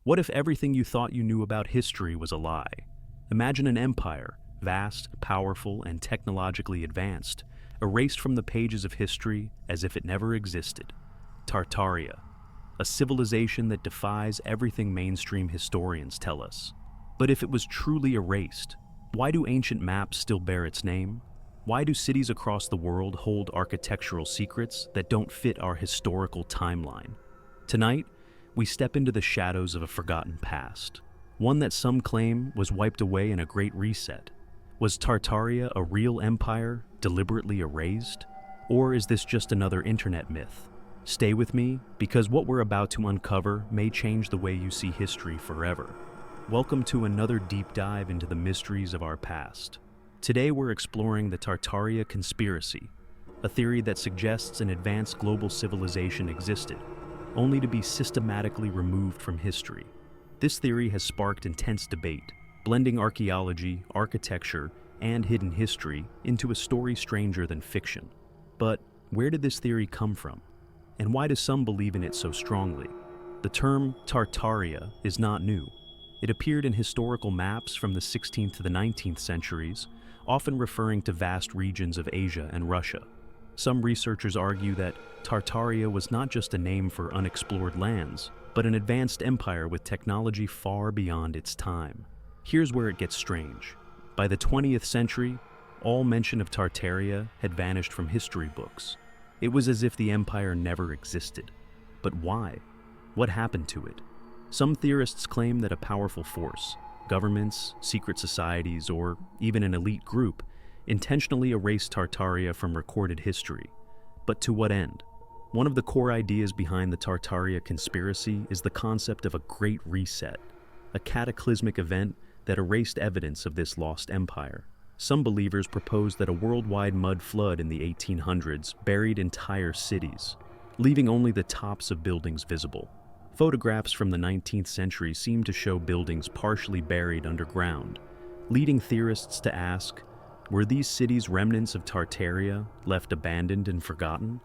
What if everything you thought you knew about history was a lie? Imagine an empire, vast, powerful, and technologically advanced, erased from the pages of history as if it never existed. Tartaria, a civilization that defies everything mainstream historians tell us. But if it was truly erased, why do ancient maps still bear its name? Why do cities across the world hold architectural secrets that don't fit our historical timeline? Tonight, we step into the shadows of a forgotten past, one that some claim was wiped away in a great reset. Was Tartaria a real empire, deliberately erased? Or is this just another internet myth? Stay with me, because what we're about to uncover may change the way you see history forever. Welcome to another deep dive into the mysteries of our past. Today we're exploring the Tartaria conspiracy, a theory that suggests an advanced global civilization existed, only to be systematically removed from history. This theory has sparked intense debate, blending archaeology, architecture, and hidden history into a story stranger than fiction. But where did this theory come from? And why do some believe in it so strongly? The term Tartaria is not new. It appeared in historical maps from the 16th to the 19th centuries, often referring to vast regions of Asia and Russia. Some researchers argue that Tartaria was not just a name for unexplored lands, but an advanced empire with technology far beyond its time. Here's where it gets strange. By the 20th century, all mention of Tartaria had vanished from history books. It was as if the empire never existed. But why? What happened to it? Some theorists claim that a powerful force, governments, secret societies, or even an elite group, intentionally erased Tartaria from recorded history. But to what end? One of the core ideas behind the Tartaria conspiracy is the concept of a great reset, a cataclysmic event that erased evidence of this lost empire. Some believers propose that a worldwide mud flood in the 1800s buried entire cities, leaving only the tops of buildings visible. Photographs from the 19th century seem to show buildings partially buried underground, leading theorists to ask, were these cities remnants of Tartaria, left abandoned and forgotten?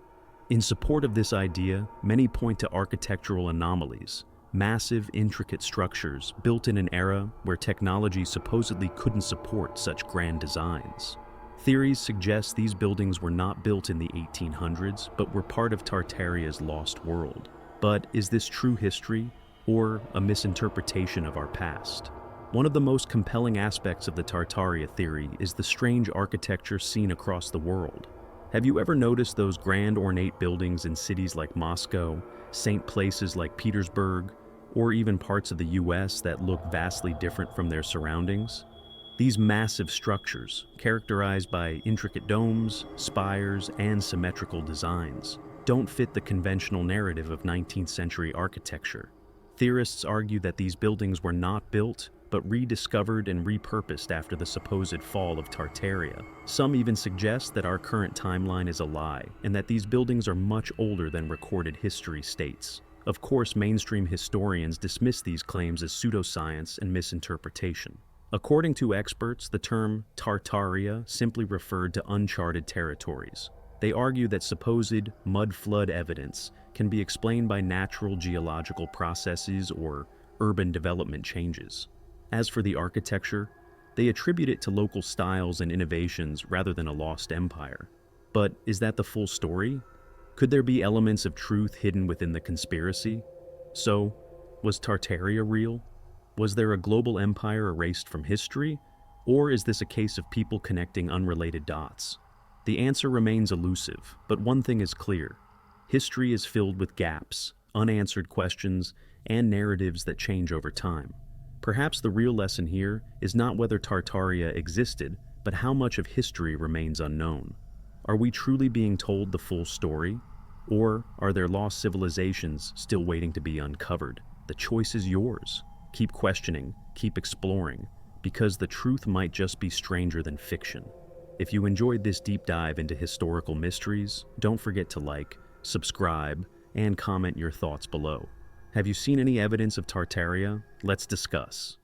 In support of this idea, many point to architectural anomalies, massive, intricate structures built in an era where technology supposedly couldn't support such grand designs. Theories suggest these buildings were not built in the 1800s, but were part of Tartaria's lost world. But is this true history, or a misinterpretation of our past? One of the most compelling aspects of the Tartaria theory is the strange architecture seen across the world. Have you ever noticed those grand ornate buildings in cities like Moscow, saint places like Petersburg, or even parts of the US that look vastly different from their surroundings? These massive structures, characterized by intricate domes, spires, and symmetrical designs, don't fit the conventional narrative of 19th century architecture. Theorists argue that these buildings were not built, but rediscovered and repurposed after the supposed fall of Tartaria. Some even suggest that our current timeline is a lie, and that these buildings are much older than recorded history states. Of course, mainstream historians dismiss these claims as pseudoscience and misinterpretation. According to experts, the term Tartaria simply referred to uncharted territories. They argue that supposed mud flood evidence can be explained by natural geological processes or urban development changes. As for the architecture, they attribute it to local styles and innovations rather than a lost empire. But is that the full story? Could there be elements of truth hidden within the conspiracy? So, was Tartaria real? Was there a global empire erased from history? Or is this a case of people connecting unrelated dots? The answer remains elusive, but one thing is clear. History is filled with gaps, unanswered questions, and narratives that change over time. Perhaps the real lesson here is not whether Tartaria existed, but how much of history remains unknown. Are we truly being told the full story? Or are there lost civilizations still waiting to be uncovered? The choice is yours. Keep questioning, keep exploring, because the truth might just be stranger than fiction. If you enjoyed this deep dive into historical mysteries, don't forget to like, subscribe, and comment your thoughts below. Have you seen any evidence of Tartaria? Let's discuss.